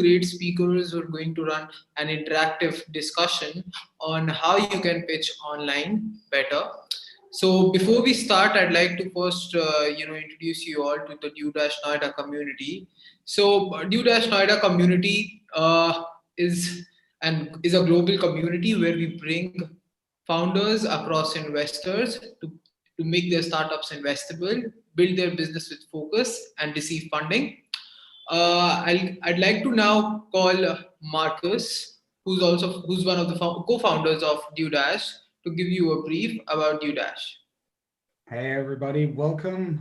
great speakers who are going to run an interactive discussion on how you can pitch online better. So before we start, I'd like to first, introduce you all to the DueDash Noida community. So DueDash Noida community is a global community where we bring founders across investors to make their startups investable, build their business with focus, and receive funding. I'd like to now call Marcus, who's one of the co-founders of DueDash, to give you a brief about DueDash. Hey everybody, welcome.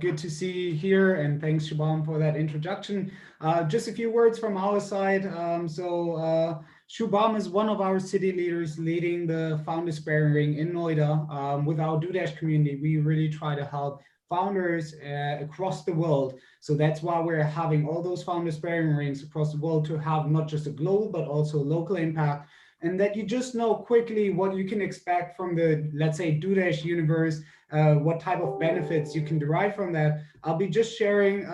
Good to see you here, and thanks Shubham for that introduction. Just a few words from our side. Shubham is one of our city leaders leading the Founder Sparing Ring in Noida. With our DueDash community, we really try to help founders across the world. So that's why we're having all those Founder Sparing Rings across the world, to have not just a global but also local impact, and that you just know quickly what you can expect from the, let's say, DueDash universe, what type of benefits you can derive from that. I'll be just sharing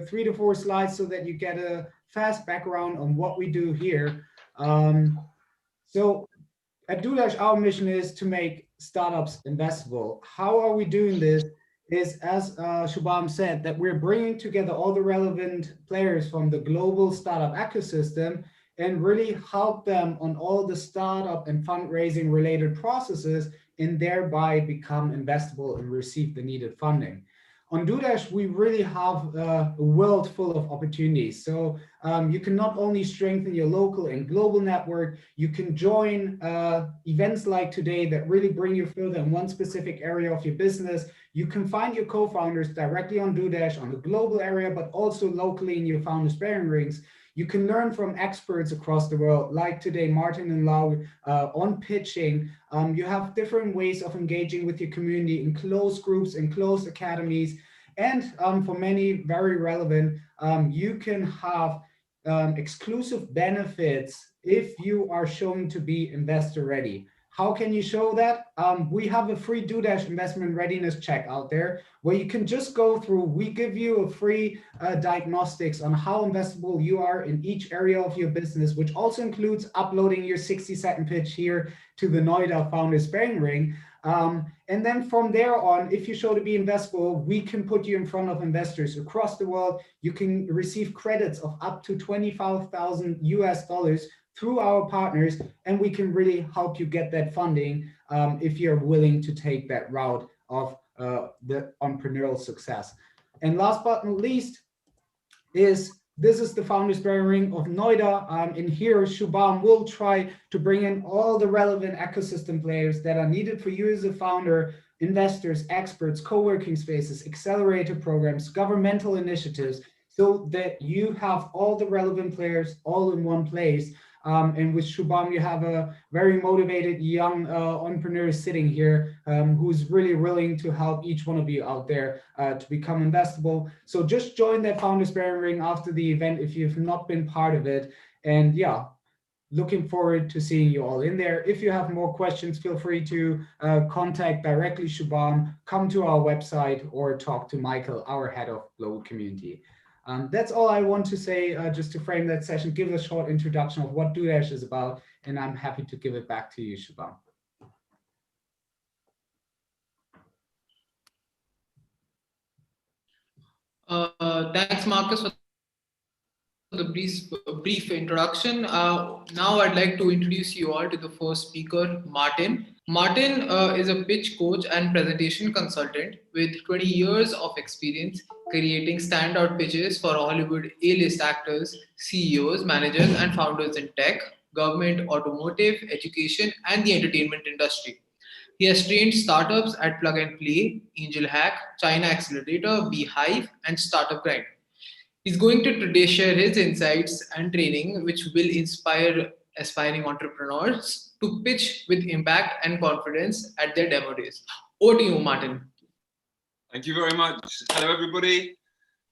3 to 4 slides so that you get a fast background on what we do here. So at DueDash, our mission is to make startups investable. How are we doing this? Is, as Shubham said, that we're bringing together all the relevant players from the global startup ecosystem and really help them on all the startup and fundraising related processes, and thereby become investable and receive the needed funding. On DueDash, we really have a world full of opportunities. So you can not only strengthen your local and global network, you can join events like today that really bring you further in one specific area of your business. You can find your co-founders directly on DueDash on the global area, but also locally in your founder sparing rings. You can learn from experts across the world, like today, Martin and Lau, on pitching. You have different ways of engaging with your community in closed groups and closed academies. And for many, very relevant, you can have exclusive benefits if you are shown to be investor ready. How can you show that? We have a free DueDash investment readiness check out there where you can just go through. We give you a free diagnostics on how investable you are in each area of your business, which also includes uploading your 60-second pitch here to the Noida Founder Sparing Ring. And then from there on, if you show to be investable, we can put you in front of investors across the world. You can receive credits of up to 25,000 US dollars through our partners, and we can really help you get that funding if you're willing to take that route of the entrepreneurial success. And last but not least is, this is the Founder Sparing Ring of Noida. In here, Shubham will try to bring in all the relevant ecosystem players that are needed for you as a founder, investors, experts, co-working spaces, accelerator programs, governmental initiatives, so that you have all the relevant players all in one place. And with Shubham, you have a very motivated young entrepreneur sitting here who's really willing to help each one of you out there to become investable. So just join that Founder Sparing Ring after the event if you've not been part of it. And yeah, looking forward to seeing you all in there. If you have more questions, feel free to contact directly Shubham, come to our website, or talk to Michael, our head of global community. That's all I want to say, just to frame that session, give a short introduction of what DueDash is about, and I'm happy to give it back to you, Shubham. Thanks, Marcus, for the brief introduction. Now I'd like to introduce you all to the first speaker, Martin. Martin is a pitch coach and presentation consultant with 20 years of experience creating standout pitches for Hollywood A-list actors, CEOs, managers, and founders in tech, government, automotive, education, and the entertainment industry. He has trained startups at Plug and Play, Angel Hack, China Accelerator, Beehive, and Startup Grind. He's going to today share his insights and training, which will inspire aspiring entrepreneurs to pitch with impact and confidence at their demo days. Over to you, Martin. Thank you very much. Hello, everybody.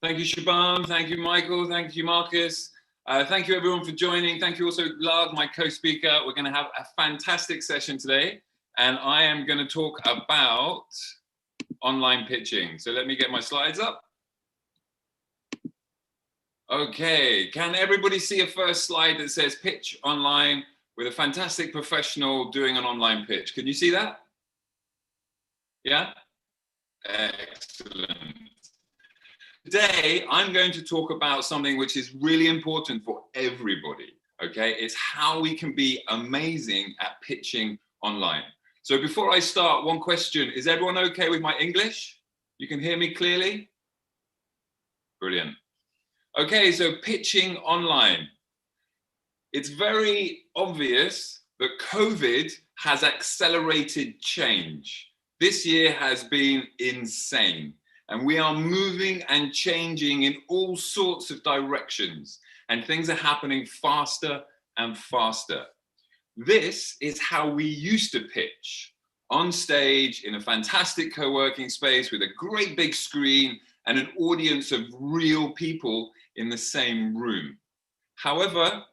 Thank you, Shubham. Thank you, Michael. Thank you, Marcus. Thank you, everyone, for joining. Thank you also, Lard, my co-speaker. We're going to have a fantastic session today, and I am going to talk about online pitching. So let me get my slides up. Okay, can everybody see a first slide that says pitch online with a fantastic professional doing an online pitch? Can you see that? Yeah? Excellent. Today, I'm going to talk about something which is really important for everybody, okay? It's how we can be amazing at pitching online. So before I start, one question. Is everyone okay with my English? You can hear me clearly? Brilliant. Okay, so pitching online. It's very obvious that COVID has accelerated change. This year has been insane, and we are moving and changing in all sorts of directions, and things are happening faster and faster. This is how we used to pitch, on stage in a fantastic co-working space with a great big screen and an audience of real people in the same room. However,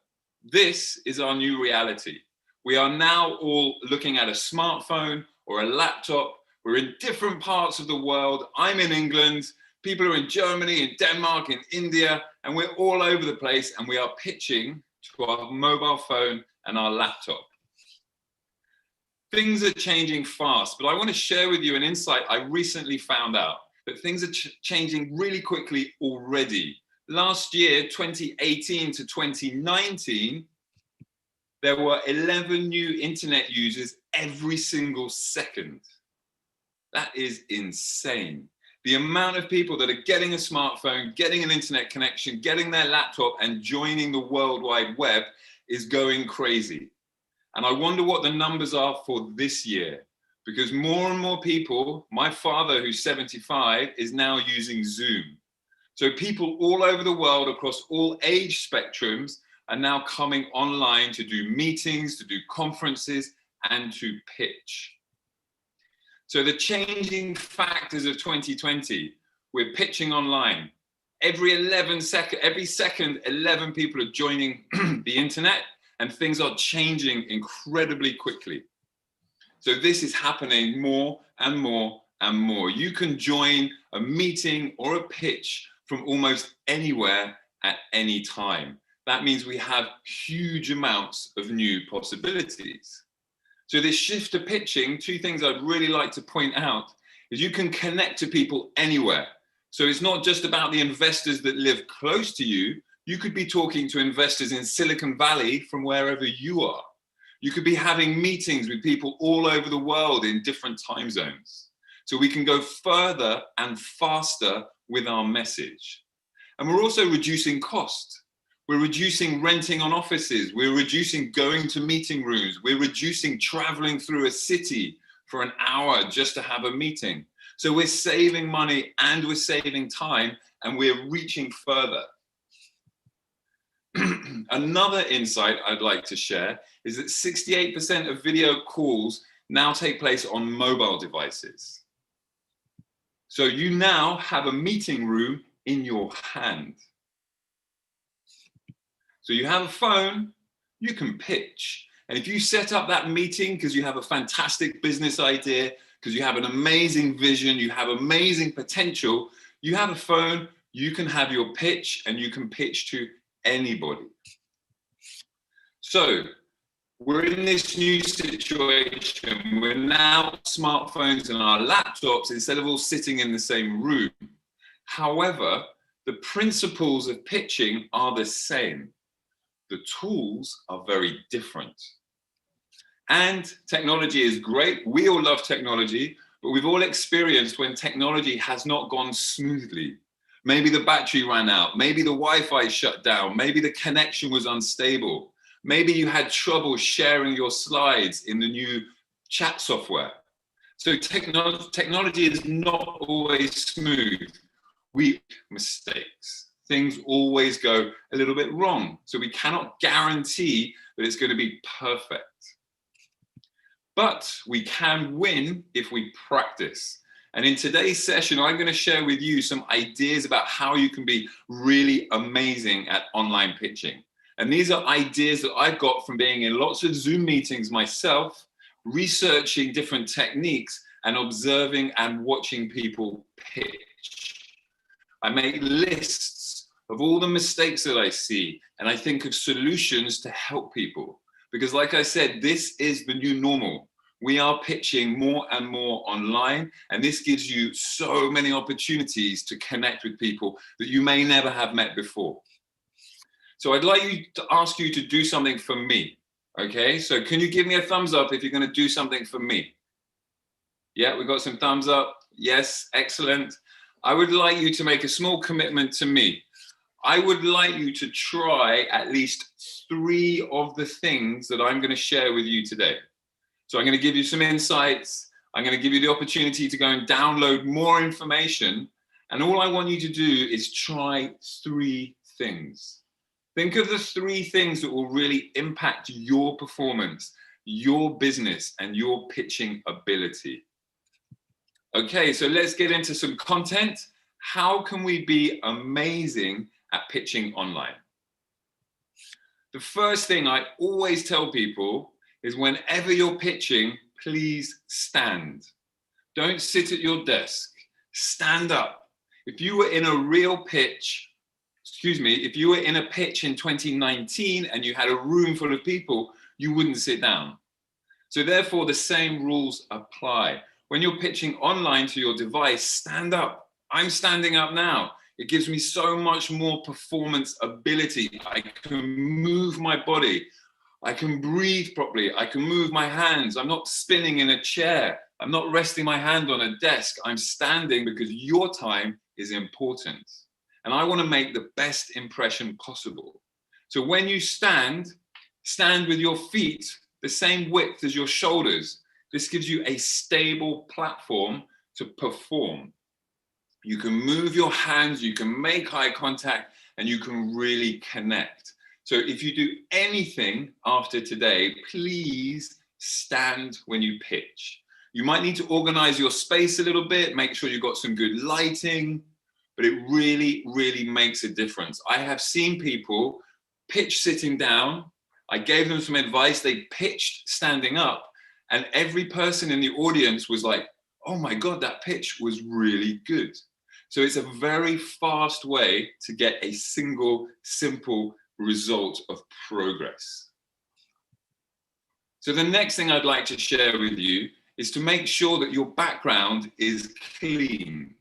this is our new reality. We are now all looking at a smartphone or a laptop. We're in different parts of the world. I'm in England, people are in Germany, in Denmark, in India, and we're all over the place, and we are pitching to our mobile phone and our laptop. Things are changing fast, but I want to share with you an insight I recently found out, that things are changing really quickly already. Last year, 2018 to 2019, there were 11 new internet users every single second. That is insane. The amount of people that are getting a smartphone, getting an internet connection, getting their laptop and joining the World Wide Web is going crazy. And I wonder what the numbers are for this year, because more and more people, my father who's 75 is now using Zoom. So people all over the world across all age spectrums are now coming online to do meetings, to do conferences, and to pitch. So the changing factors of 2020, we're pitching online. Every second, 11 people are joining the internet, and things are changing incredibly quickly. So this is happening more and more and more. You can join a meeting or a pitch from almost anywhere at any time. That means we have huge amounts of new possibilities. So this shift to pitching, two things I'd really like to point out is you can connect to people anywhere. So it's not just about the investors that live close to you. You could be talking to investors in Silicon Valley from wherever you are. You could be having meetings with people all over the world in different time zones. So we can go further and faster with our message. And we're also reducing cost. We're reducing renting on offices. We're reducing going to meeting rooms. We're reducing traveling through a city for an hour just to have a meeting. So we're saving money and we're saving time, and we're reaching further. Another insight I'd like to share is that 68% of video calls now take place on mobile devices. So you now have a meeting room in your hand. So you have a phone, you can pitch. And if you set up that meeting because you have a fantastic business idea, because you have an amazing vision, you have amazing potential, you have a phone, you can have your pitch and you can pitch to anybody. So we're in this new situation. We're now smartphones and our laptops instead of all sitting in the same room. However, the principles of pitching are the same. The tools are very different. And technology is great. We all love technology, but we've all experienced when technology has not gone smoothly. Maybe the battery ran out. Maybe the Wi-Fi shut down. Maybe the connection was unstable. Maybe you had trouble sharing your slides in the new chat software. So technology is not always smooth. We make mistakes. Things always go a little bit wrong. So we cannot guarantee that it's going to be perfect. But we can win if we practice. And in today's session, I'm going to share with you some ideas about how you can be really amazing at online pitching. And these are ideas that I've got from being in lots of Zoom meetings myself, researching different techniques, and observing and watching people pitch. I make lists of all the mistakes that I see, and I think of solutions to help people. Because like I said, this is the new normal. We are pitching more and more online, and this gives you so many opportunities to connect with people that you may never have met before. So I'd like to ask you to do something for me. Okay, so can you give me a thumbs up if you're going to do something for me? Yeah, we got some thumbs up. Yes, excellent. I would like you to make a small commitment to me. I would like you to try at least 3 of the things that I'm going to share with you today. So I'm going to give you some insights. I'm going to give you the opportunity to go and download more information. And all I want you to do is try 3 things. Think of the 3 things that will really impact your performance, your business, and your pitching ability. Okay, so let's get into some content. How can we be amazing at pitching online? The first thing I always tell people is whenever you're pitching, please stand. Don't sit at your desk. Stand up. If you were in a real pitch, if you were in a pitch in 2019 and you had a room full of people, you wouldn't sit down. So therefore, the same rules apply. When you're pitching online to your device, stand up. I'm standing up now. It gives me so much more performance ability. I can move my body. I can breathe properly. I can move my hands. I'm not spinning in a chair. I'm not resting my hand on a desk. I'm standing because your time is important. And I want to make the best impression possible. So when you stand with your feet the same width as your shoulders. This gives you a stable platform to perform. You can move your hands, you can make eye contact, and you can really connect. So if you do anything after today, please stand when you pitch. You might need to organize your space a little bit, make sure you've got some good lighting, but it really, really makes a difference. I have seen people pitch sitting down. I gave them some advice. They pitched standing up, and every person in the audience was like, oh my God, that pitch was really good. So it's a very fast way to get a single, simple result of progress. So the next thing I'd like to share with you is to make sure that your background is clean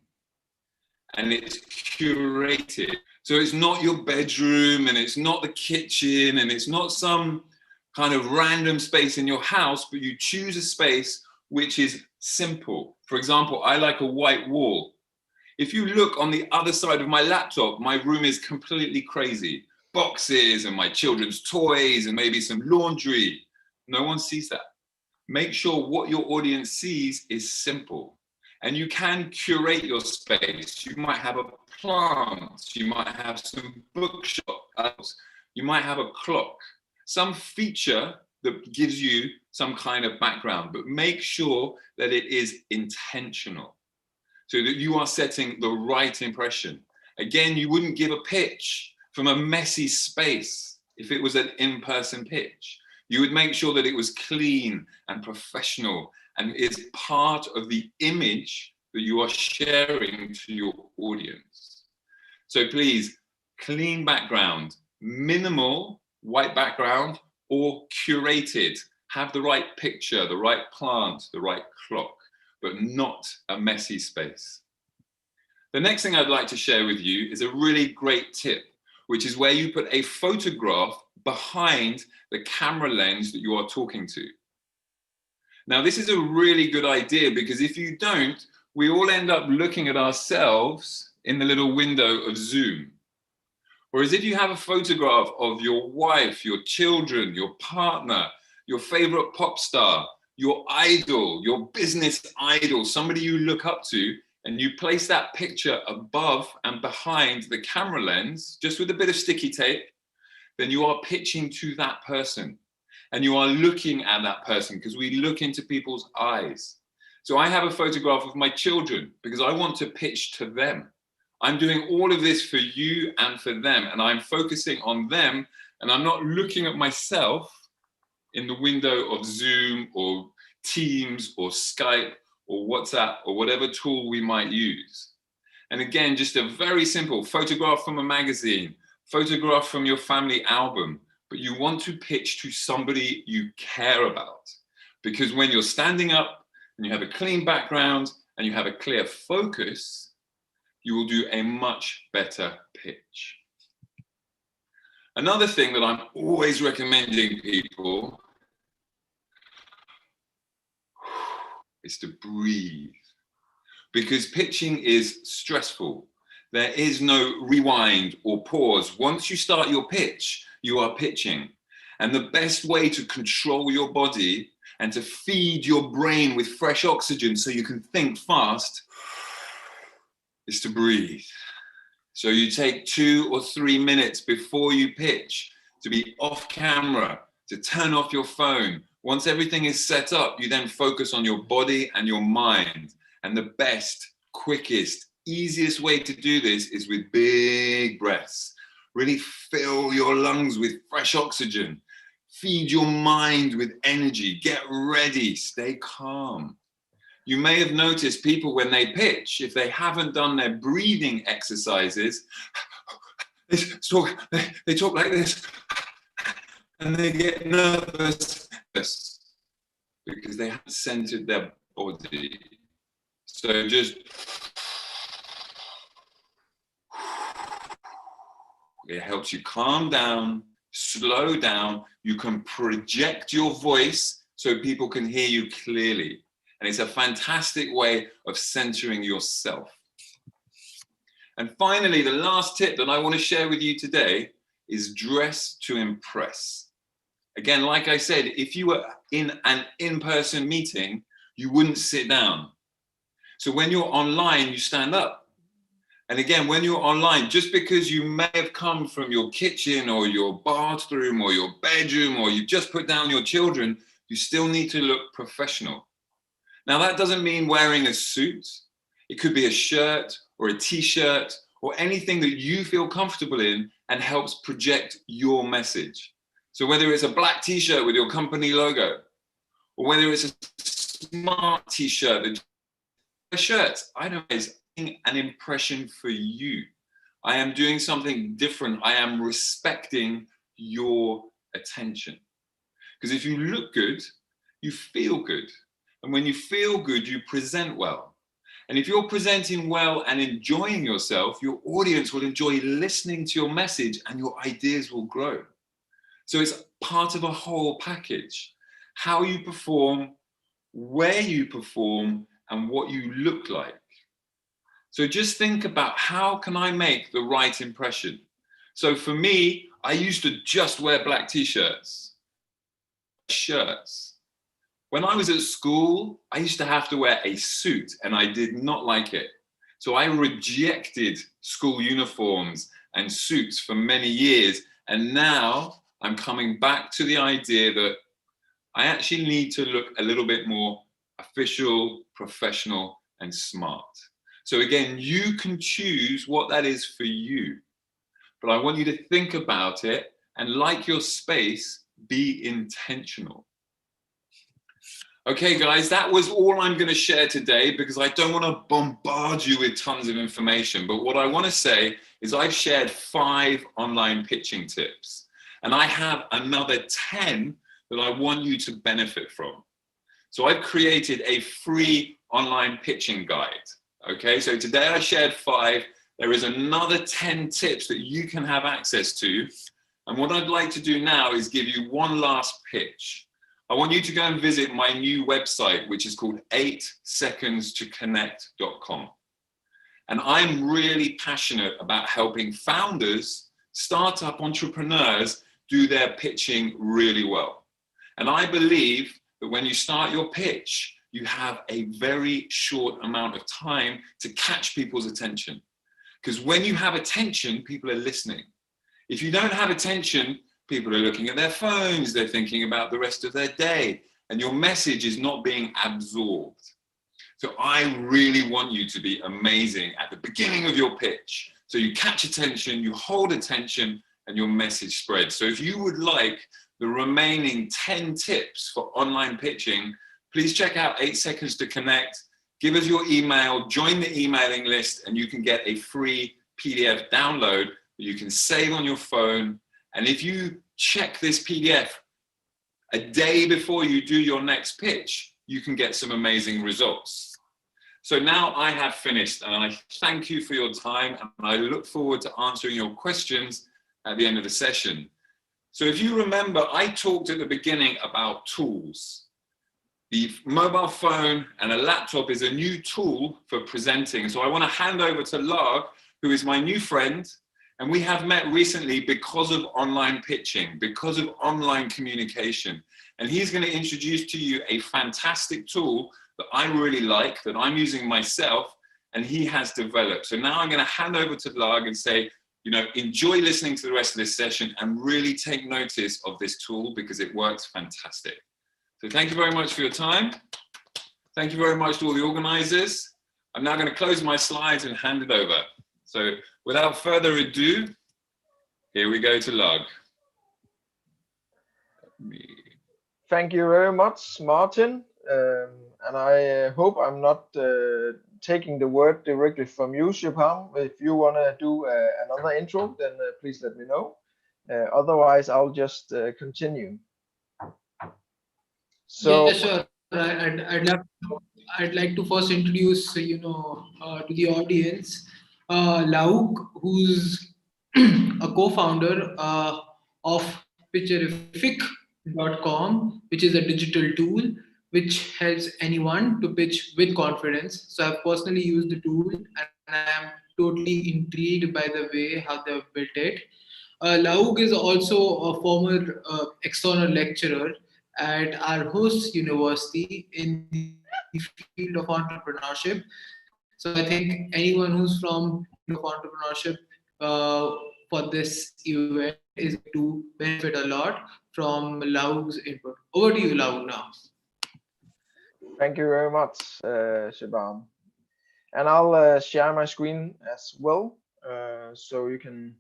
and it's curated. So it's not your bedroom, and it's not the kitchen, and it's not some kind of random space in your house, but you choose a space which is simple. For example, I like a white wall. If you look on the other side of my laptop, my room is completely crazy. Boxes and my children's toys and maybe some laundry. No one sees that. Make sure what your audience sees is simple. And you can curate your space. You might have a plant, you might have some bookshelves, you might have a clock, some feature that gives you some kind of background, but make sure that it is intentional so that you are setting the right impression. Again, you wouldn't give a pitch from a messy space if it was an in-person pitch. You would make sure that it was clean and professional and is part of the image that you are sharing to your audience. So please, clean background, minimal white background, or curated. Have the right picture, the right plant, the right clock, but not a messy space. The next thing I'd like to share with you is a really great tip, which is where you put a photograph behind the camera lens that you are talking to. Now, this is a really good idea because if you don't, we all end up looking at ourselves in the little window of Zoom. Whereas if you have a photograph of your wife, your children, your partner, your favorite pop star, your idol, your business idol, somebody you look up to, and you place that picture above and behind the camera lens, just with a bit of sticky tape, then you are pitching to that person. And you are looking at that person because we look into people's eyes. So I have a photograph of my children because I want to pitch to them. I'm doing all of this for you and for them, and I'm focusing on them, and I'm not looking at myself in the window of Zoom or Teams or Skype or WhatsApp or whatever tool we might use. And again, just a very simple photograph from a magazine, photograph from your family album, but you want to pitch to somebody you care about. Because when you're standing up and you have a clean background and you have a clear focus, you will do a much better pitch. Another thing that I'm always recommending people is to breathe. Because pitching is stressful. There is no rewind or pause. Once you start your pitch, you are pitching. And the best way to control your body and to feed your brain with fresh oxygen so you can think fast is to breathe. So you take 2 or 3 minutes before you pitch to be off camera, to turn off your phone. Once everything is set up, you then focus on your body and your mind. And the best, quickest, easiest way to do this is with big breaths. Really fill your lungs with fresh oxygen. Feed your mind with energy. Get ready. Stay calm. You may have noticed people when they pitch, if they haven't done their breathing exercises, they talk like this and they get nervous because they haven't centered their body. So just it helps you calm down, slow down. You can project your voice so people can hear you clearly. And it's a fantastic way of centering yourself. And finally, the last tip that I want to share with you today is dress to impress. Again, like I said, if you were in an in-person meeting, you wouldn't sit down. So when you're online, you stand up. And again, when you're online, just because you may have come from your kitchen or your bathroom or your bedroom, or you've just put down your children, you still need to look professional. Now, that doesn't mean wearing a suit. It could be a shirt or a t-shirt or anything that you feel comfortable in and helps project your message. So whether it's a black t-shirt with your company logo, or whether it's a smart t-shirt that shirts, I know is an impression for you. I am doing something different. I am respecting your attention. Because if you look good, you feel good. And when you feel good, you present well. And if you're presenting well and enjoying yourself, your audience will enjoy listening to your message and your ideas will grow. So it's part of a whole package. How you perform, where you perform, and what you look like. So just think about, how can I make the right impression? So for me, I used to just wear black t-shirts, shirts. When I was at school, I used to have to wear a suit and I did not like it. So I rejected school uniforms and suits for many years. And now I'm coming back to the idea that I actually need to look a little bit more official, professional, and smart. So again, you can choose what that is for you. But I want you to think about it and, like your space, be intentional. Okay, guys, that was all I'm going to share today because I don't want to bombard you with tons of information. But what I want to say is I've shared 5 online pitching tips, and I have another 10 that I want you to benefit from. So I've created a free online pitching guide. Okay, so today I shared 5. There is another 10 tips that you can have access to. And what I'd like to do now is give you one last pitch. I want you to go and visit my new website, which is called 8secondstoconnect.com. And I'm really passionate about helping founders, startup entrepreneurs do their pitching really well. And I believe that when you start your pitch, you have a very short amount of time to catch people's attention. Because when you have attention, people are listening. If you don't have attention, people are looking at their phones, they're thinking about the rest of their day, and your message is not being absorbed. So I really want you to be amazing at the beginning of your pitch. So you catch attention, you hold attention, and your message spreads. So if you would like the remaining 10 tips for online pitching, please check out 8 Seconds to Connect. give us your email, join the emailing list, and you can get a free PDF download that you can save on your phone. And if you check this PDF a day before you do your next pitch, you can get some amazing results. So now I have finished, and I thank you for your time, and I look forward to answering your questions at the end of the session. So if you remember, I talked at the beginning about tools. The mobile phone and a laptop is a new tool for presenting. So I want to hand over to Lar, who is my new friend. And we have met recently because of online pitching, because of online communication. And he's going to introduce to you a fantastic tool that I really like, that I'm using myself, and he has developed. So now I'm going to hand over to Lar and say, you know, enjoy listening to the rest of this session and really take notice of this tool because it works fantastic. So thank you very much for your time. Thank you very much to all the organizers. I'm now going to close my slides and hand it over. So without further ado, here we go to Log. Thank you very much, Martin. And I hope I'm not taking the word directly from you, Shubham. If you want to do another intro, then please let me know. Otherwise, I'll just continue. So, yeah, sure. I'd like to first introduce, to the audience, Lauk, who's a co-founder of pitcherific.com, which is a digital tool which helps anyone to pitch with confidence. So I've personally used the tool and I'm totally intrigued by the way how they've built it. Lauk is also a former external lecturer at our host university in the field of entrepreneurship. So I think anyone who's from field of entrepreneurship for this event is going to benefit a lot from Laug's input. Over to you, Laug, now. thank you very much, Shubham. And I'll share my screen as well, so you can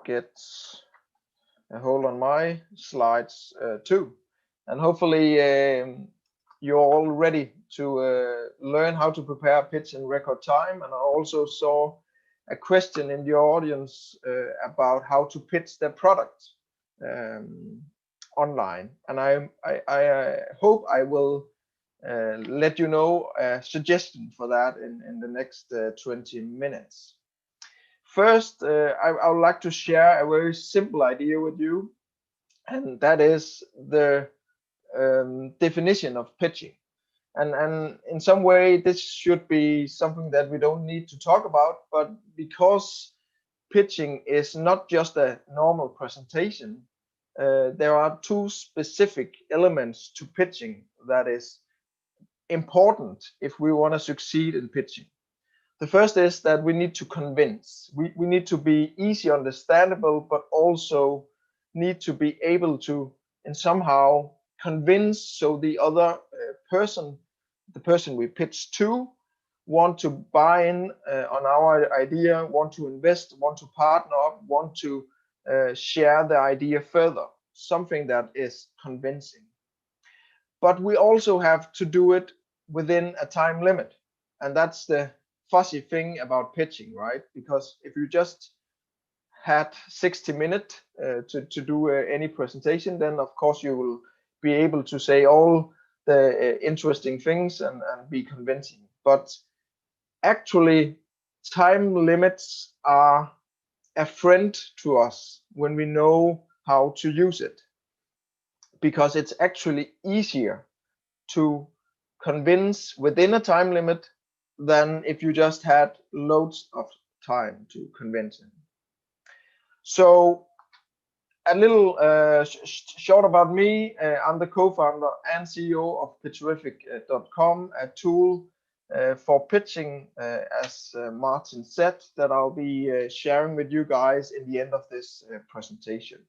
get a hold on my slides too. And hopefully you're all ready to learn how to prepare a pitch in record time. And I also saw a question in the audience about how to pitch their product online. And I hope I will let you know a suggestion for that in the next 20 minutes. First, I would like to share a very simple idea with you, and that is the definition of pitching. And in some way, this should be something that we don't need to talk about, but because pitching is not just a normal presentation, there are two specific elements to pitching that is important if we want to succeed in pitching. The first is that we need to convince. We need to be easy understandable, but also need to be able to, and somehow convince so the other person, the person we pitch to, want to buy in on our idea, want to invest, want to partner up, want to share the idea further, something that is convincing. But we also have to do it within a time limit. And that's the fuzzy thing about pitching, right? Because if you just had 60 minutes to do any presentation, then of course you will be able to say all the interesting things and be convincing. But actually, time limits are a friend to us when we know how to use it, because it's actually easier to convince within a time limit than if you just had loads of time to convince him. So a little short about me. I'm the co-founder and CEO of pitcherific.com, a tool for pitching, as Martin said, that I'll be sharing with you guys in the end of this presentation.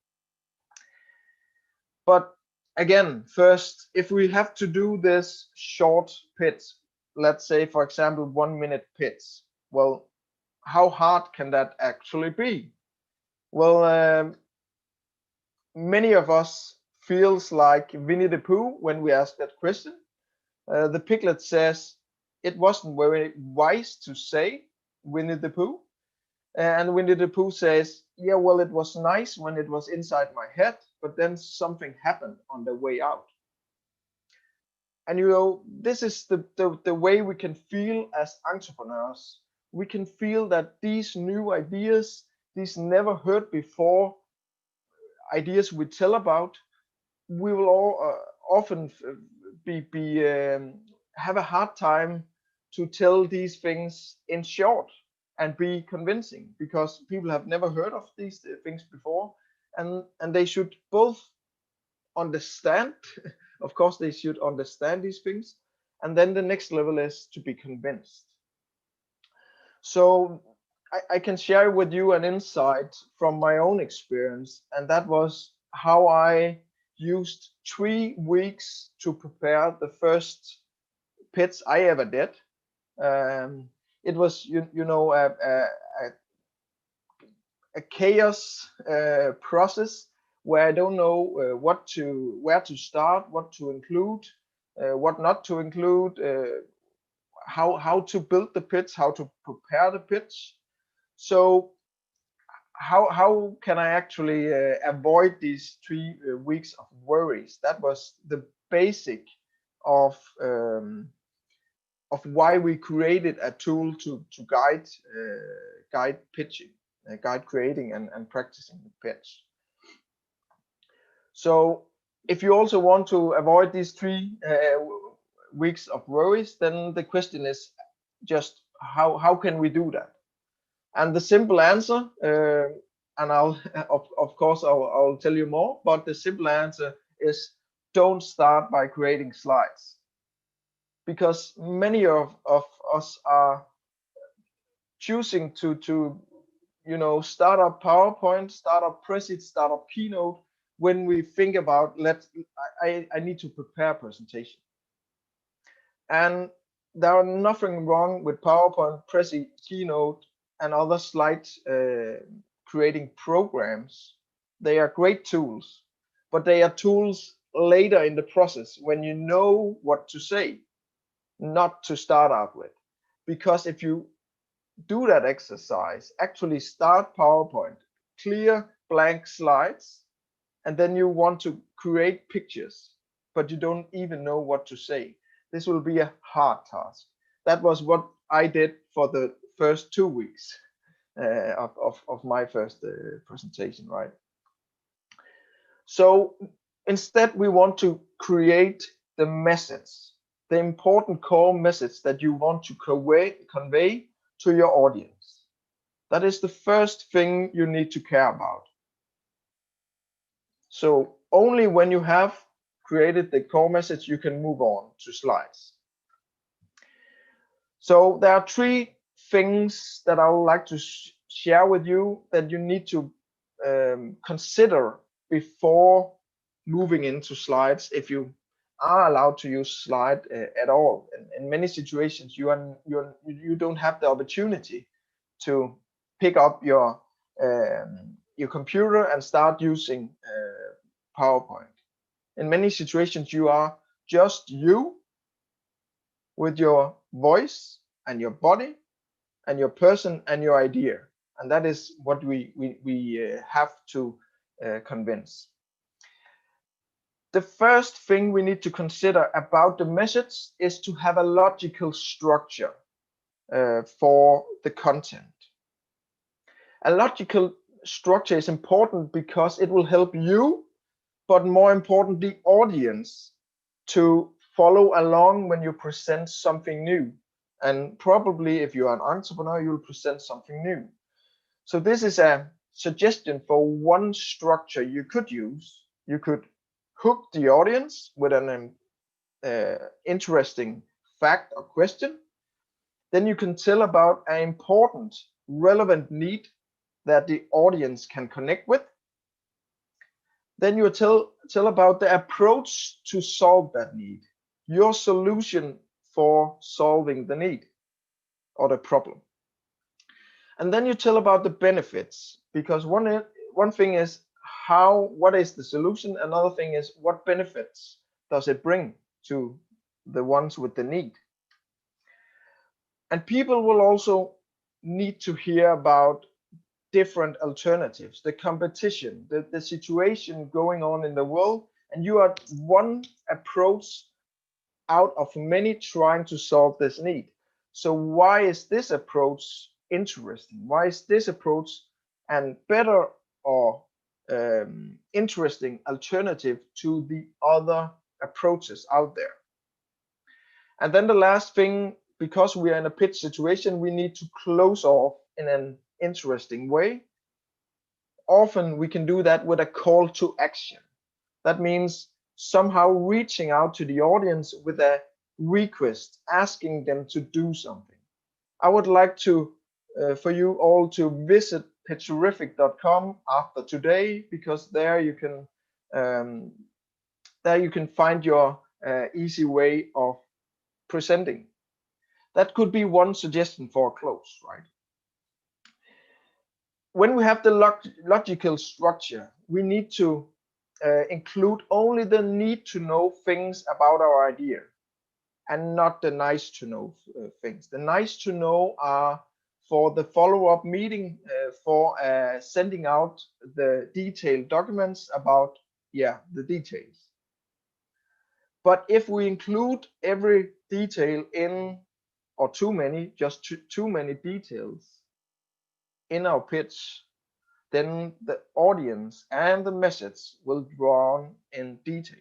But again, first, if we have to do this short pitch, let's say, for example, 1 minute pitch, well, how hard can that actually be? Well, many of us feels like Winnie the Pooh when we ask that question. The piglet says it wasn't very wise to say Winnie the Pooh. And Winnie the Pooh says, yeah, well, it was nice when it was inside my head, but then something happened on the way out. And this is the way we can feel as entrepreneurs. We can feel that these new ideas, these never heard before ideas we tell about, we will all often have a hard time to tell these things in short and be convincing, because people have never heard of these things before, and they should both understand. Of course, they should understand these things, and then the next level is to be convinced. So I can share with you an insight from my own experience, and that was how I used 3 weeks to prepare the first pitch I ever did. It was, a chaos process where I don't know where to start, what to include, what not to include, how to build the pitch, how to prepare the pitch. So how can I actually avoid these 3 weeks of worries? That was the basic of why we created a tool to guide pitching, guide creating and practicing the pitch. So if you also want to avoid these 3 weeks of worries, then the question is just how can we do that? And the simple answer, and I'll of course I'll tell you more, but the simple answer is don't start by creating slides, because many of us are choosing to start up PowerPoint, start up Prezi, start up Keynote when we think about I need to prepare a presentation. And there are nothing wrong with PowerPoint, Prezi, Keynote, and other slide creating programs. They are great tools, but they are tools later in the process when you know what to say, not to start out with. Because if you do that exercise, actually start PowerPoint, clear blank slides, and then you want to create pictures, but you don't even know what to say, this will be a hard task. That was what I did for the first 2 weeks of my first presentation, right? So instead, we want to create the message, the important core message that you want to convey to your audience. That is the first thing you need to care about. So only when you have created the core message, you can move on to slides. So there are 3 things that I would like to share with you that you need to consider before moving into slides, if you are allowed to use slide at all. In many situations, you don't have the opportunity to pick up your computer and start using PowerPoint. In many situations, you are just you with your voice and your body and your person and your idea, and that is what we have to convince. The first thing we need to consider about the message is to have a logical structure for the content. A logical structure is important because it will help you, but more important, the audience, to follow along when you present something new. And probably if you are an entrepreneur, you'll present something new. So this is a suggestion for one structure you could use. You could hook the audience with an interesting fact or question. Then you can tell about an important, relevant need that the audience can connect with. Then you tell about the approach to solve that need, your solution for solving the need or the problem. And then you tell about the benefits, because one thing is what is the solution? Another thing is what benefits does it bring to the ones with the need. And people will also need to hear about different alternatives, the competition, the situation going on in the world, and you are one approach out of many trying to solve this need. So why is this approach interesting? Why is this approach and better or interesting alternative to the other approaches out there? And then the last thing, because we are in a pitch situation, we need to close off in an interesting way. Often we can do that with a call to action. That means somehow reaching out to the audience with a request, asking them to do something. I would like to for you all to visit pitcherific.com after today, because there you can find your easy way of presenting. That could be one suggestion for a close, right? When we have the logical structure, we need to include only the need to know things about our idea and not the nice to know things. The nice to know are for the follow-up meeting, for sending out the detailed documents about the details. But if we include every detail in, or too many details in our pitch, then the audience and the message will drown in details.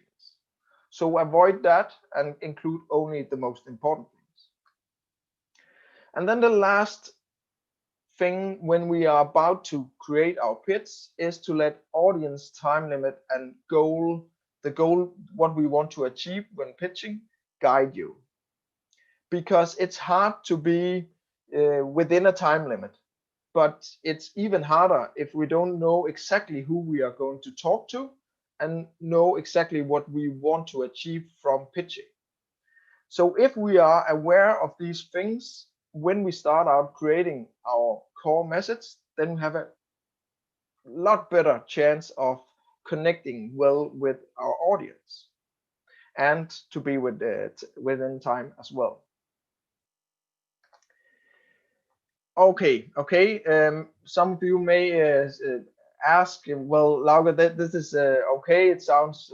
So avoid that and include only the most important things. And then the last thing when we are about to create our pitch is to let audience time limit and the goal, what we want to achieve when pitching, guide you. Because it's hard to be within a time limit, but it's even harder if we don't know exactly who we are going to talk to and know exactly what we want to achieve from pitching. So if we are aware of these things when we start out creating our core message, then we have a lot better chance of connecting well with our audience and to be within time as well. Okay. Some of you may ask, well, Lauge, this is okay. It sounds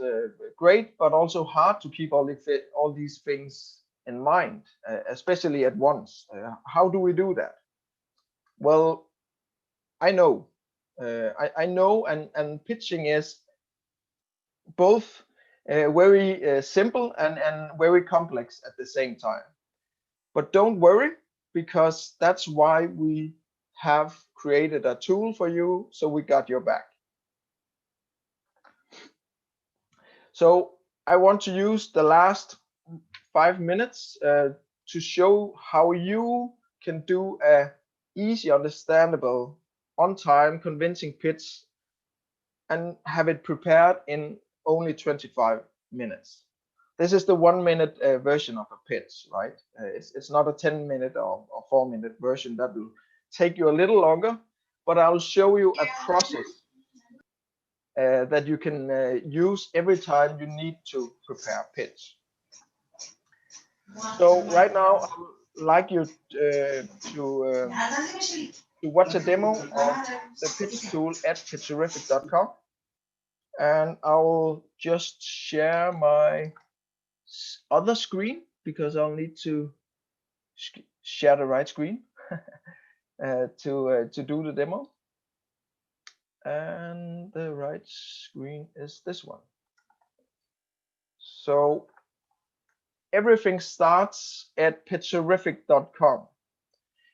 great, but also hard to keep all these things in mind, especially at once. How do we do that? Well, I know, I know, and pitching is both very simple and very complex at the same time. But don't worry, because that's why we have created a tool for you, so we got your back. So I want to use the last 5 minutes to show how you can do a easy, understandable, on-time, convincing pitch and have it prepared in only 25 minutes. This is the 1 minute version of a pitch, right? It's not a 10-minute or 4-minute version. That will take you a little longer, but I'll show you a process that you can use every time you need to prepare a pitch. So right now, I would like you to watch a demo of the pitch tool at pitcherific.com, and I will just share my other screen because I'll need to share the right screen to do the demo. And the right screen is this one. So everything starts at pitcherific.com.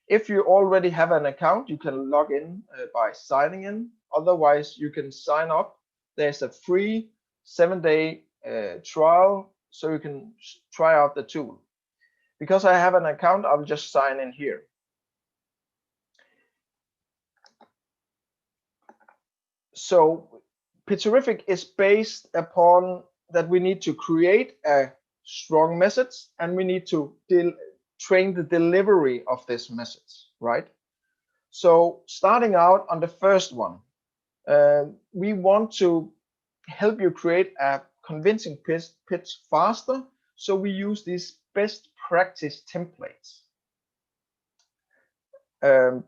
If you already have an account, you can log in by signing in. Otherwise, you can sign up. There's a free 7-day trial, so you can try out the tool. Because I have an account, I'll just sign in here. So Pitcherific is based upon that we need to create a strong message and we need to train the delivery of this message, right? So starting out on the first one, we want to help you create a convincing pitch faster So we use these best practice templates.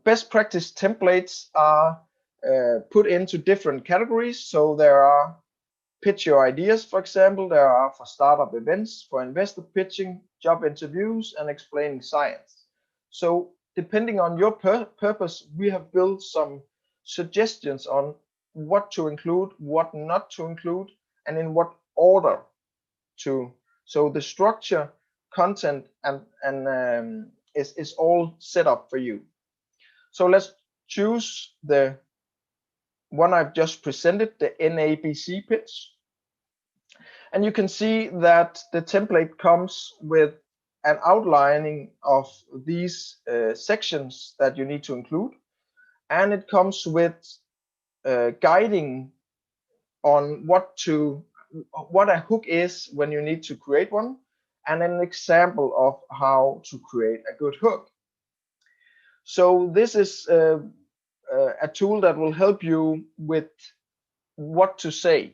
Best practice templates are put into different categories. So there are pitch your ideas, for example. There are for startup events, for investor pitching, job interviews, and explaining science. So depending on your purpose, we have built some suggestions on what to include, what not to include, and in what order to. So the structure, content, and is all set up for you. So let's choose the one I've just presented, the NABC pitch. And you can see that the template comes with an outlining of these sections that you need to include. And it comes with guiding on what a hook is when you need to create one, and an example of how to create a good hook. So this is a tool that will help you with what to say.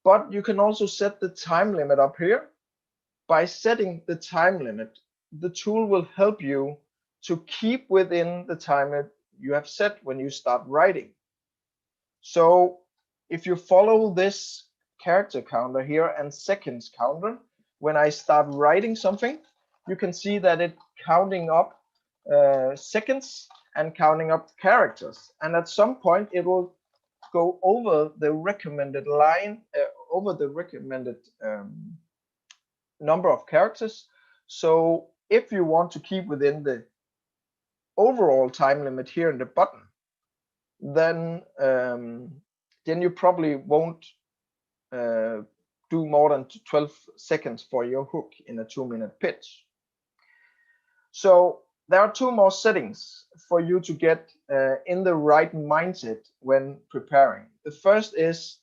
But you can also set the time limit up here. By setting the time limit, the tool will help you to keep within the time limit you have set when you start writing. So if you follow this character counter here and seconds counter, when I start writing something, you can see that it's counting up seconds and counting up characters. And at some point, it will go over the recommended line, over the recommended number of characters. So if you want to keep within the overall time limit here in the button, then you probably won't do more than 12 seconds for your hook in a 2-minute pitch. So there are 2 more settings for you to get in the right mindset when preparing. The first is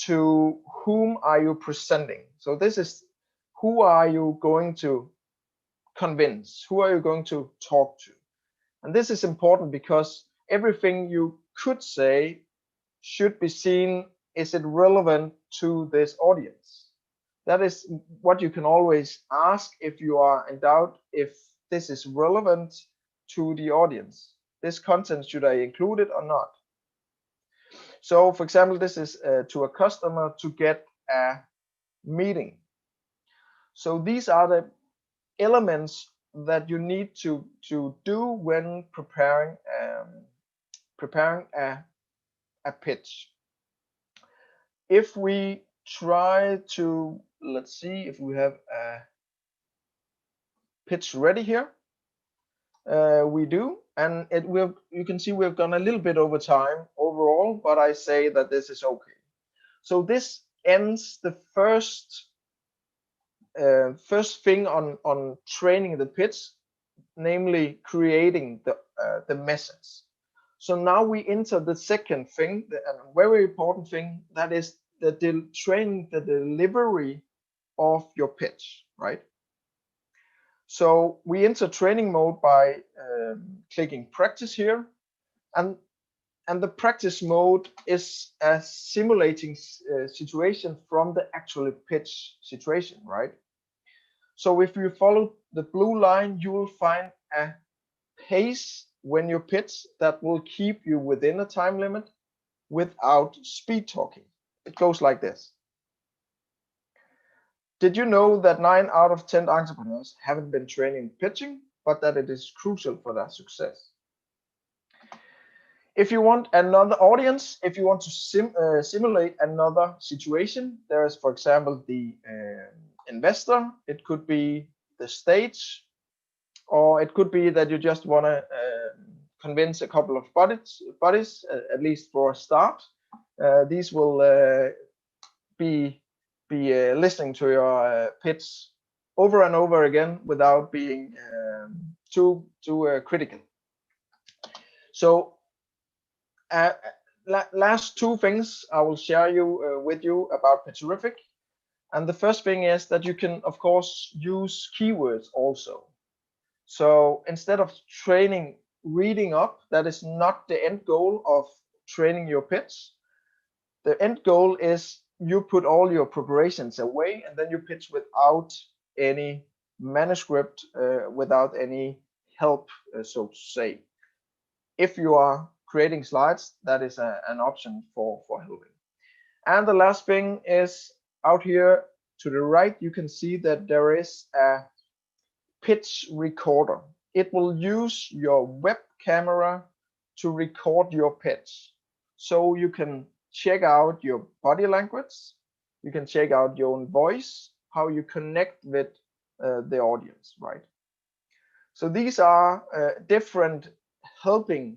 to whom are you presenting? So this is who are you going to convince? Who are you going to talk to? And this is important because everything you could say should be seen, is it relevant to this audience? That is what you can always ask if you are in doubt if this is relevant to the audience. This content, should I include it or not? So for example, this is to a customer to get a meeting. So these are the elements that you need to do when preparing a pitch. If we try to, let's see if we have a pitch ready here. We do, and you can see we've gone a little bit over time overall, but I say that this is okay. So this ends the first thing on training the pitch, namely creating the message. So now we enter the second thing, and a very important thing, that is the training the delivery of your pitch, right? So we enter training mode by clicking practice here, and the practice mode is a simulating situation from the actual pitch situation, right? So if you follow the blue line, you will find a pace when you pitch that will keep you within a time limit without speed talking. It goes like this. Did you know that 9 out of 10 entrepreneurs haven't been training pitching, but that it is crucial for their success? If you want another audience, if you want to simulate another situation, there is, for example, the investor. It could be the stage, or it could be that you just want to convince a couple of buddies, at least for a start. These will be listening to your pitch over and over again without being too critical. So last 2 things I will share with you about Pitcherific. And the first thing is that you can, of course, use keywords also. So instead of training reading up, that is not the end goal of training your pitch. The end goal is you put all your preparations away, and then you pitch without any manuscript, without any help, so to say. If you are creating slides, that is an option for helping. And the last thing is, out here to the right, you can see that there is a pitch recorder. It will use your web camera to record your pitch. So you can check out your body language, you can check out your own voice, how you connect with the audience, right? So these are different helping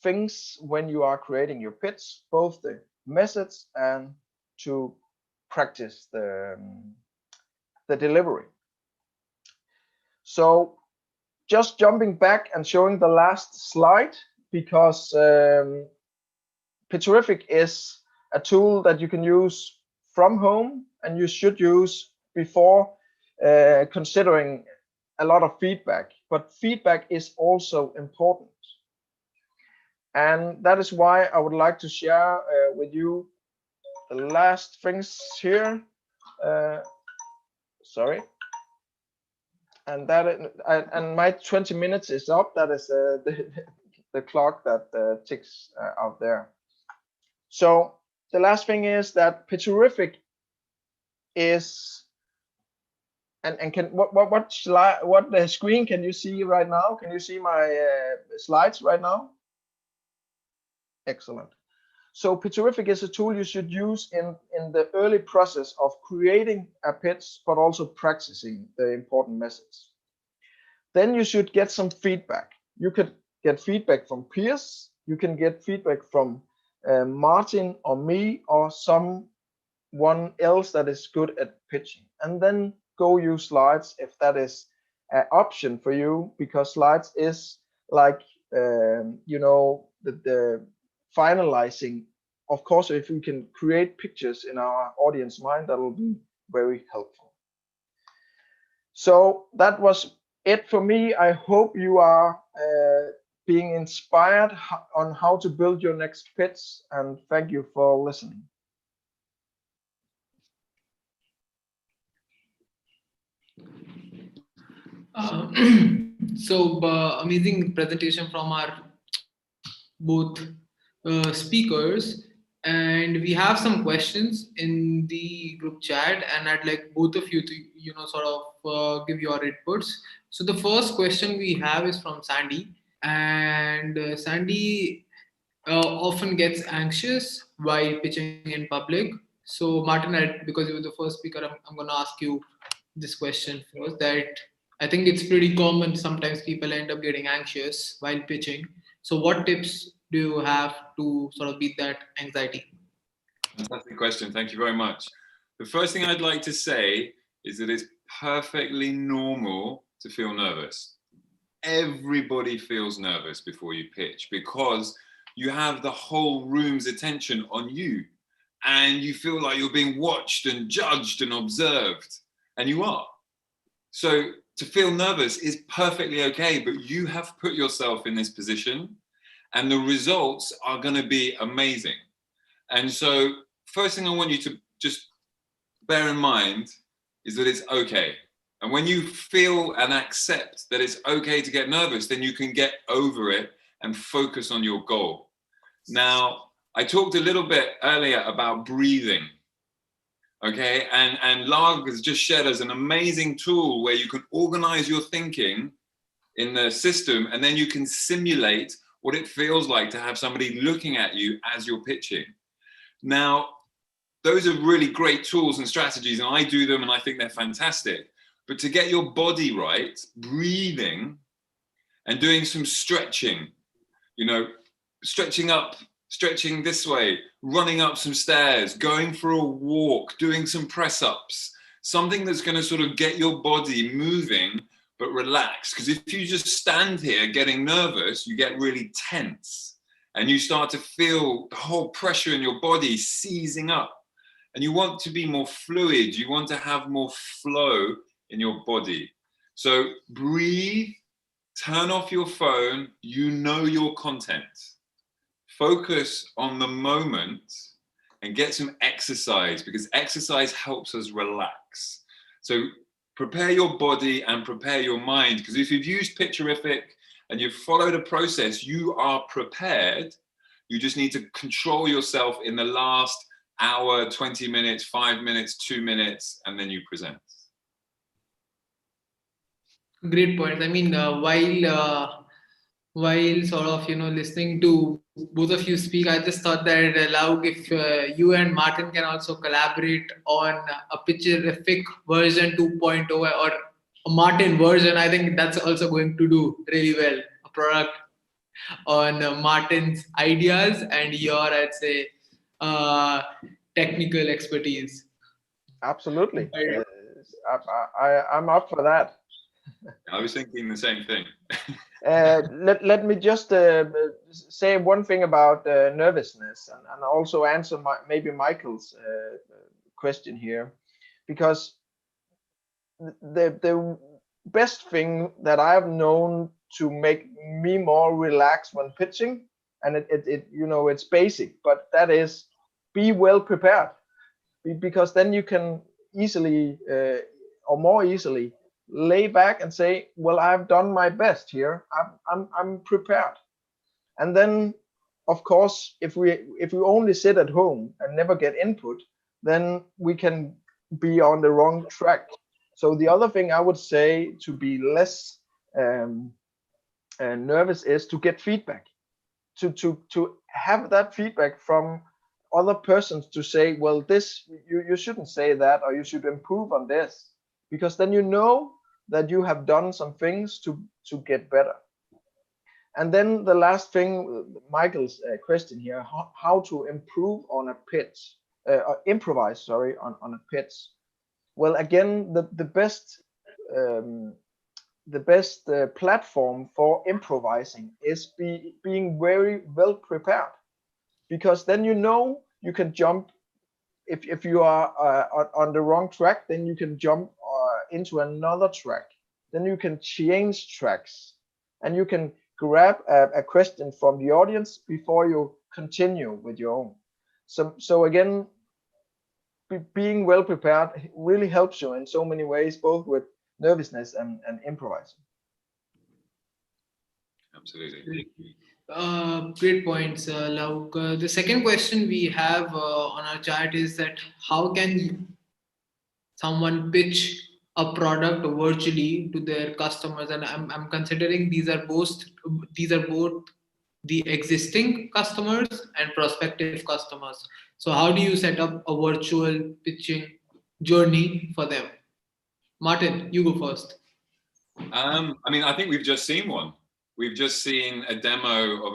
things when you are creating your pitch, both the methods and to practice the delivery. So just jumping back and showing the last slide, because Pitcherific is a tool that you can use from home, and you should use before considering a lot of feedback. But feedback is also important. And that is why I would like to share with you the last things here. Sorry. And that and my 20 minutes is up. That is the clock that ticks out there. So the last thing is that Pitcherific is, and can what screen can you see right now? Can you see my slides right now? Excellent. So Pitcherific is a tool you should use in the early process of creating a pitch, but also practicing the important message. Then you should get some feedback. You could get feedback from peers. You can get feedback from Martin or me or someone else that is good at pitching. And then go use slides if that is an option for you, because slides is like, you know, the finalizing. Of course, if we can create pictures in our audience mind, that will be very helpful. So that was it for me. I hope you are being inspired on how to build your next pitch, and thank you for listening. Amazing presentation from our both speakers, and we have some questions in the group chat, and I'd like both of you to sort of give your inputs. So the first question we have is from Sandy, and Sandy often gets anxious while pitching in public. So Martin, because you were the first speaker, I'm going to ask you this question first, that I think it's pretty common. Sometimes people end up getting anxious while pitching. So what tips do you have to sort of beat that anxiety? Fantastic question. Thank you very much. The first thing I'd like to say is that it's perfectly normal to feel nervous. Everybody feels nervous before you pitch, because you have the whole room's attention on you, and you feel like you're being watched and judged and observed, and you are. So to feel nervous is perfectly okay, but you have put yourself in this position, and the results are going to be amazing. And so first thing I want you to just bear in mind is that it's okay. And when you feel and accept that it's okay to get nervous, then you can get over it and focus on your goal. Now, I talked a little bit earlier about breathing. Okay, and Lag has just shared us an amazing tool where you can organize your thinking in the system, and then you can simulate what it feels like to have somebody looking at you as you're pitching. Now, those are really great tools and strategies, and I do them and I think they're fantastic. But to get your body right, breathing and doing some stretching, stretching up, stretching this way, running up some stairs, going for a walk, doing some press-ups, something that's going to sort of get your body moving but relaxed. Because if you just stand here getting nervous, you get really tense and you start to feel the whole pressure in your body seizing up. And you want to be more fluid, you want to have more flow in your body. So breathe, turn off your phone, you know your content. Focus on the moment and get some exercise, because exercise helps us relax. So prepare your body and prepare your mind, because if you've used Picturific and you've followed a process, you are prepared. You just need to control yourself in the last hour, 20 minutes, 5 minutes, 2 minutes, and then you present. Great point. I mean, while sort of listening to both of you speak, I just thought that Lauk, if you and Martin can also collaborate on a picturific version 2.0 or a Martin version, I think that's also going to do really well. A product on Martin's ideas and your, I'd say, uh, technical expertise. Absolutely. I'm up for that. I was thinking the same thing. Let me just say one thing about nervousness, and also answer maybe Michael's question here, because the best thing that I've known to make me more relaxed when pitching, and it's basic, but that is be well prepared, because then you can easily or more easily lay back and say, well, I've done my best here. I'm prepared. And then, of course, if we only sit at home and never get input, then we can be on the wrong track. So the other thing I would say to be less nervous is to get feedback, to have that feedback from other persons, to say, well, this you shouldn't say that, or you should improve on this, because then you know that you have done some things to get better. And then the last thing, Michael's question here, how to improve on a pitch, or improvise, sorry, on a pitch. Well, again, the best platform for improvising is being very well prepared, because then you can jump. If you are on the wrong track, then you can jump into another track. Then you can change tracks, and you can grab a question from the audience before you continue with your own. So again, being well prepared really helps you in so many ways, both with nervousness and improvising. Absolutely. Great points, Lauk. The second question we have on our chat is that how can someone pitch a product virtually to their customers? And I'm considering these are both the existing customers and prospective customers. So how do you set up a virtual pitching journey for them? Martin, you go first. I mean, I think we've just seen one. We've just seen a demo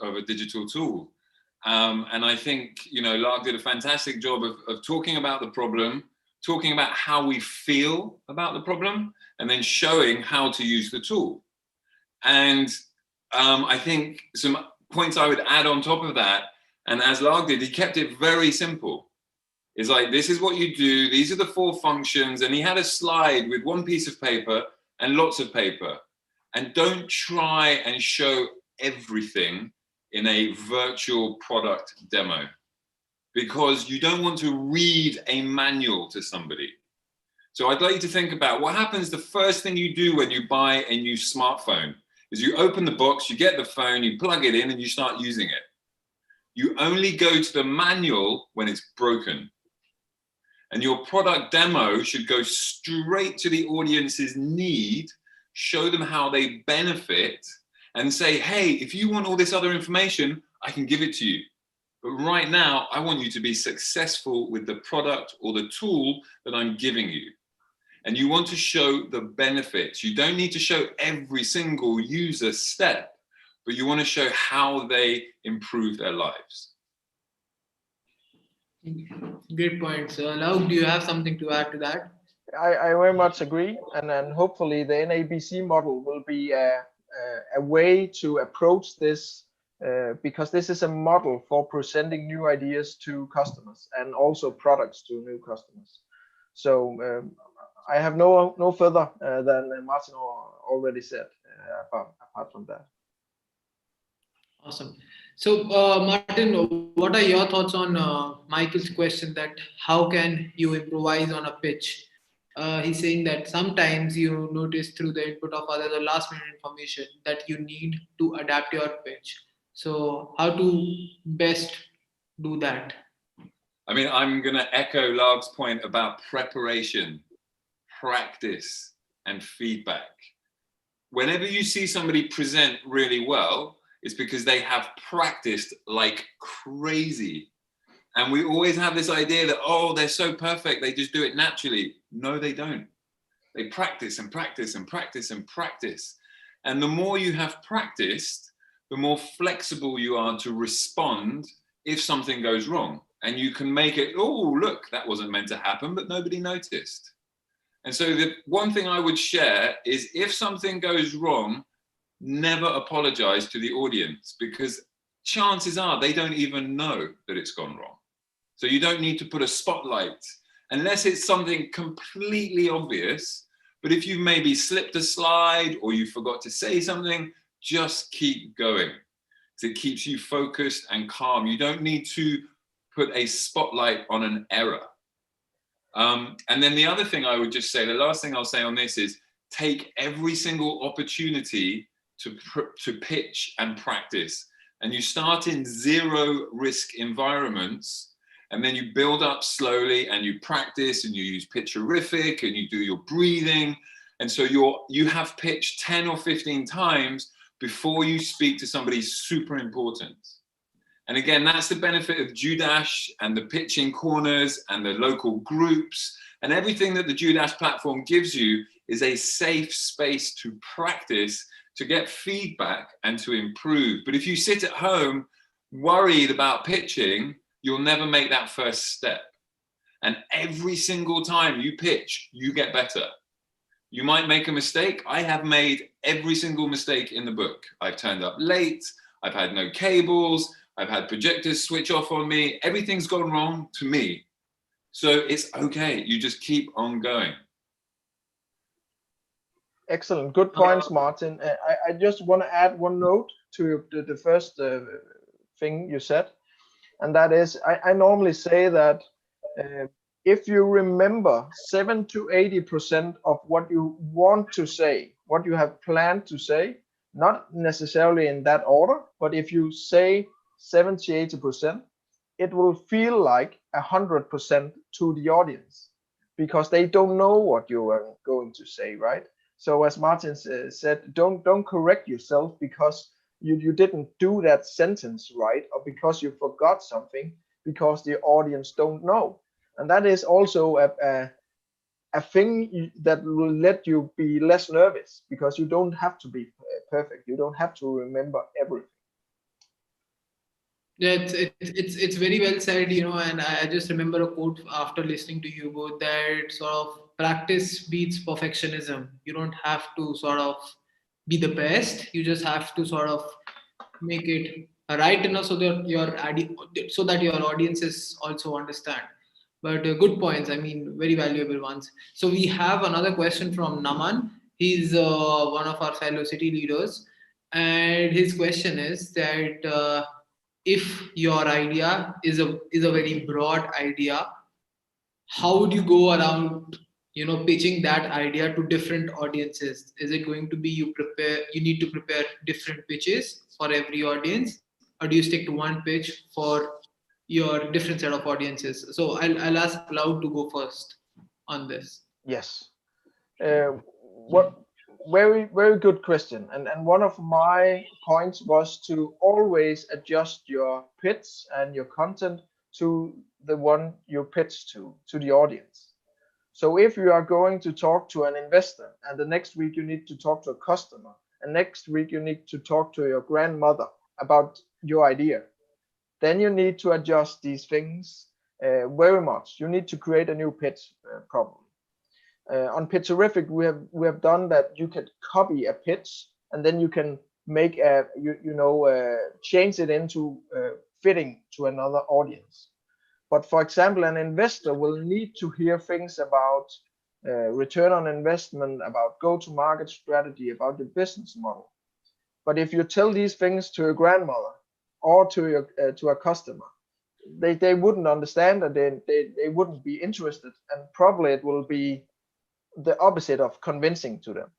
of a digital tool. And I think, Lark did a fantastic job of talking about the problem, talking about how we feel about the problem, and then showing how to use the tool. And I think some points I would add on top of that, and as Lark did, he kept it very simple. It's like, this is what you do, these are the 4 functions, and he had a slide with one piece of paper and lots of paper. And don't try and show everything in a virtual product demo, because you don't want to read a manual to somebody. So I'd like you to think about what happens. The first thing you do when you buy a new smartphone is you open the box, you get the phone, you plug it in, and you start using it. You only go to the manual when it's broken. And your product demo should go straight to the audience's need, show them how they benefit, and say, hey, if you want all this other information, I can give it to you. But right now, I want you to be successful with the product or the tool that I'm giving you. And you want to show the benefits. You don't need to show every single user step, but you want to show how they improve their lives. Great points. Lauk, do you have something to add to that? I very much agree, and then hopefully the NABC model will be a way to approach this, because this is a model for presenting new ideas to customers and also products to new customers. So I have no further than Martin already said apart from that. Awesome. So, Martin, what are your thoughts on Michael's question that how can you improvise on a pitch? He's saying that sometimes you notice through the input of others or last minute information that you need to adapt your pitch. So, how to best do that? I mean, I'm going to echo Larg's point about preparation, practice, and feedback. Whenever you see somebody present really well, it's because they have practiced like crazy. And we always have this idea that, oh, they're so perfect, they just do it naturally. No, they don't. They practice and practice and practice and practice. And the more you have practiced, the more flexible you are to respond if something goes wrong. And you can make it, oh, look, that wasn't meant to happen, but nobody noticed. And so the one thing I would share is if something goes wrong, never apologize to the audience, because chances are they don't even know that it's gone wrong. So you don't need to put a spotlight unless it's something completely obvious. But if you've maybe slipped a slide or you forgot to say something, just keep going. Because it keeps you focused and calm. You don't need to put a spotlight on an error. And then the other thing I would just say, the last thing I'll say on this is take every single opportunity to pitch and practice. And you start in zero risk environments, and then you build up slowly and you practice and you use pitcherific and you do your breathing. And so you have pitched 10 or 15 times before you speak to somebody super important. And again, that's the benefit of DueDash and the pitching corners and the local groups, and everything that the DueDash platform gives you is a safe space to practice, to get feedback and to improve. But if you sit at home worried about pitching, you'll never make that first step. And every single time you pitch, you get better. You might make a mistake. I have made every single mistake in the book. I've turned up late. I've had no cables. I've had projectors switch off on me. Everything's gone wrong to me. So it's okay. You just keep on going. Excellent. Good points, Martin. I just want to add one note to the first thing you said. And that is, I normally say that if you remember 7 to 80% of what you want to say, what you have planned to say, not necessarily in that order, but if you say 70, 80%, it will feel like 100% to the audience because they don't know what you are going to say, right? So as Martin said, don't correct yourself because you didn't do that sentence right, or because you forgot something, because the audience don't know. And that is also a thing that will let you be less nervous, because you don't have to be perfect. You don't have to remember everything. Yeah, it's very well said, and I just remember a quote after listening to you both that sort of practice beats perfectionism. You don't have to sort of be the best. You just have to sort of make it right enough so that your audiences also understand. But good points. I mean, very valuable ones. So we have another question from Naman. He's one of our fellow city leaders, and his question is that if your idea is a very broad idea, how would you go around pitching that idea to different audiences? Is it going to be you need to prepare different pitches for every audience, or do you stick to one pitch for your different set of audiences? So I'll ask Cloud to go first on this. Yes. What very good question. And one of my points was to always adjust your pitch and your content to the one you pitch to the audience. So if you are going to talk to an investor, and the next week you need to talk to a customer, and next week you need to talk to your grandmother about your idea, then you need to adjust these things very much. You need to create a new pitch probably. On Pitcherific, we have done that. You can copy a pitch, and then you can make change it into fitting to another audience. But for example, an investor will need to hear things about return on investment, about go-to-market strategy, about the business model. But if you tell these things to a grandmother, or to a customer, they wouldn't understand, and they wouldn't be interested, and probably it will be the opposite of convincing to them.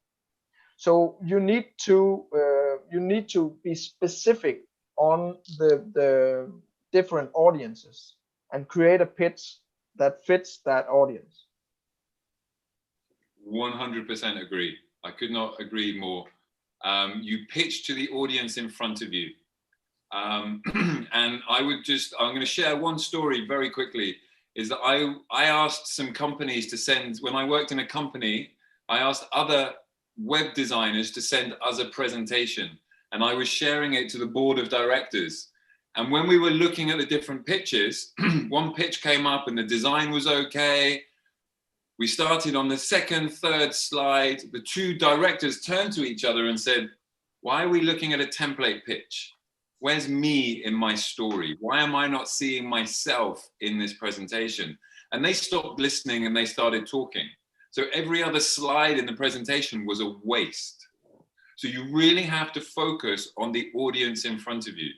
So you need to be specific on the different audiences and create a pitch that fits that audience. 100% agree. I could not agree more. You pitch to the audience in front of you. And I'm going to share one story very quickly, is that I asked some companies to send, when I worked in a company, I asked other web designers to send us a presentation, and I was sharing it to the board of directors. And when we were looking at the different pitches, one pitch came up and the design was okay. We started on the second, third slide. The two directors turned to each other and said, "Why are we looking at a template pitch? Where's me in my story? Why am I not seeing myself in this presentation?" And they stopped listening and they started talking. So every other slide in the presentation was a waste. So you really have to focus on the audience in front of you.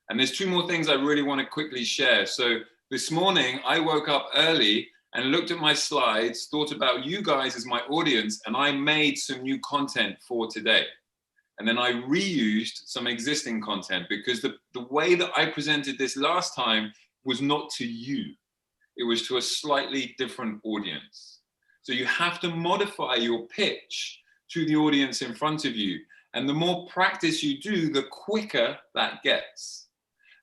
And there's two more things I really want to quickly share. So this morning I woke up early and looked at my slides, thought about you guys as my audience, and I made some new content for today. And then I reused some existing content, because the way that I presented this last time was not to you. It was to a slightly different audience. So you have to modify your pitch to the audience in front of you. And the more practice you do, the quicker that gets.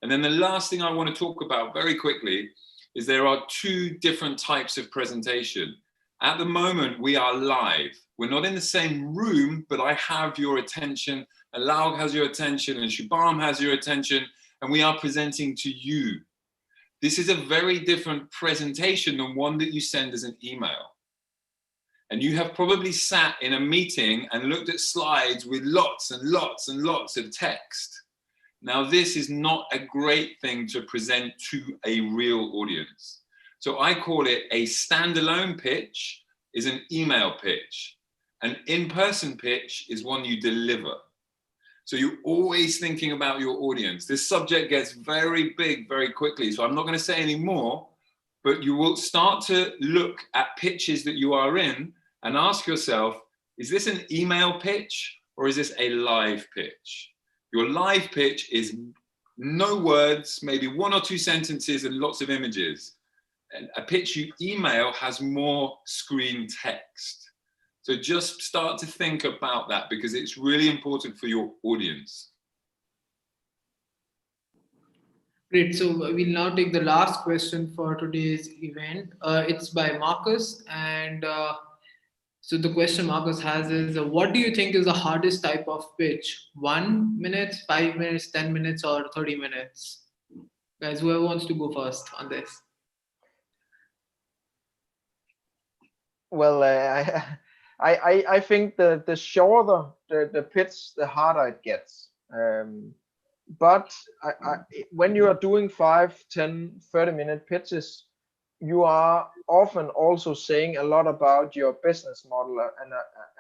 And then the last thing I want to talk about very quickly is there are two different types of presentation. At the moment, we are live. We're not in the same room, but I have your attention, Alaug has your attention, and Shubham has your attention, and we are presenting to you. This is a very different presentation than one that you send as an email. And you have probably sat in a meeting and looked at slides with lots and lots and lots of text. Now, this is not a great thing to present to a real audience. So I call it a standalone pitch is an email pitch. An in-person pitch is one you deliver. So you're always thinking about your audience. This subject gets very big very quickly, so I'm not going to say any more, but you will start to look at pitches that you are in and ask yourself, is this an email pitch or is this a live pitch? Your live pitch is no words, maybe one or two sentences and lots of images. And a pitch you email has more screen text. So just start to think about that, because it's really important for your audience. Great. So we'll now take the last question for today's event. It's by Marcus, and so the question Marcus has is, what do you think is the hardest type of pitch? 1 minute, 5 minutes, 10 minutes, or 30 minutes? Guys, whoever wants to go first on this. Well, I think the shorter the pitch, the harder it gets. But when you are doing 5, 10, 30-minute pitches, you are often also saying a lot about your business model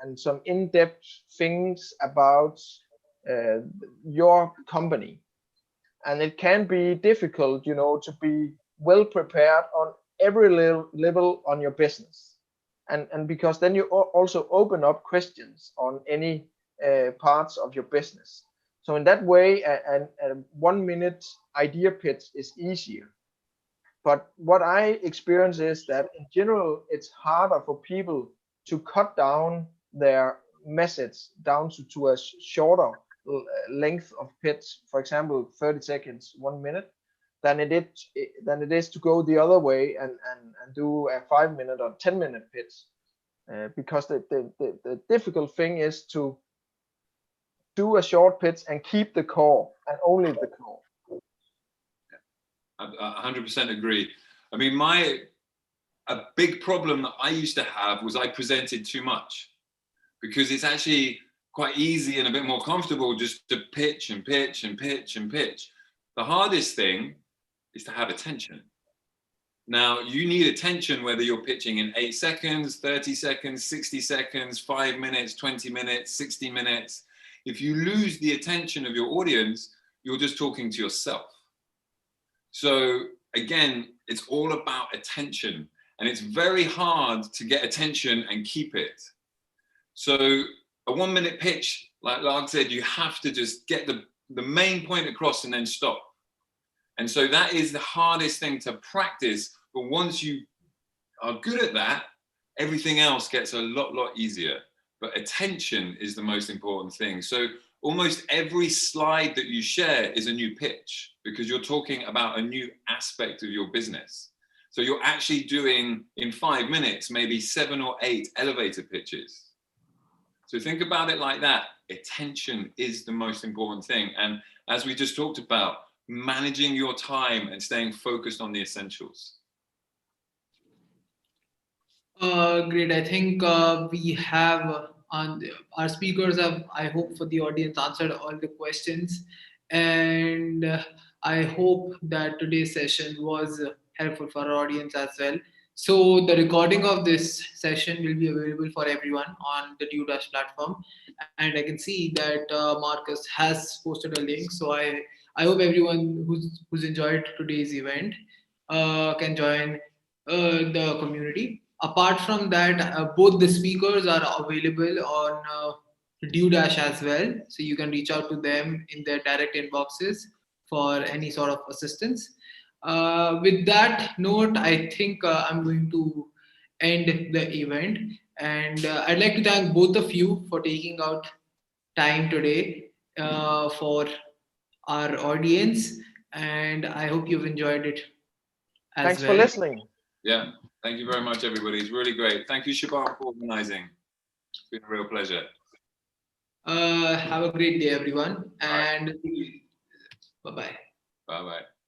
and some in-depth things about your company. And it can be difficult, you know, to be well prepared on every level on your business. And because then you also open up questions on any parts of your business. So in that way, a 1 minute idea pitch is easier. But what I experience is that in general, it's harder for people to cut down their message down to a shorter length of pitch, for example, 30 seconds, 1 minute, than it is to go the other way and do a 5-minute or 10-minute pitch. Because the difficult thing is to do a short pitch and keep the core, and only the core. I 100% agree. I mean, a big problem that I used to have was I presented too much, because it's actually quite easy and a bit more comfortable just to pitch and pitch and pitch and pitch. The hardest thing is to have attention. Now, you need attention whether you're pitching in 8 seconds, 30 seconds, 60 seconds, 5 minutes, 20 minutes, 60 minutes. If you lose the attention of your audience, you're just talking to yourself. So again, it's all about attention, and it's very hard to get attention and keep it. So a 1 minute pitch, like Larg said, you have to just get the main point across and then stop. And so that is the hardest thing to practice. But once you are good at that, everything else gets a lot easier. But attention is the most important thing. So almost every slide that you share is a new pitch, because you're talking about a new aspect of your business. So you're actually doing, in 5 minutes, maybe 7 or 8 elevator pitches. So think about it like that. Attention is the most important thing. And as we just talked about, managing your time and staying focused on the essentials. Great. I think we have our speakers have, I hope for the audience, answered all the questions. And I hope that today's session was helpful for our audience as well. So the recording of this session will be available for everyone on the DueDash platform. And I can see that Marcus has posted a link. So I hope everyone who's enjoyed today's event can join the community. Apart from that, both the speakers are available on DueDash as well, so you can reach out to them in their direct inboxes for any sort of assistance. With that note, I think I'm going to end the event, and I'd like to thank both of you for taking out time today for our audience, and I hope you've enjoyed it as Thanks for well. listening. Yeah, thank you very much, everybody. It's really great. Thank you, Shabam, for organizing. It's been a real pleasure. Have a great day, everyone, and bye bye. Bye-bye.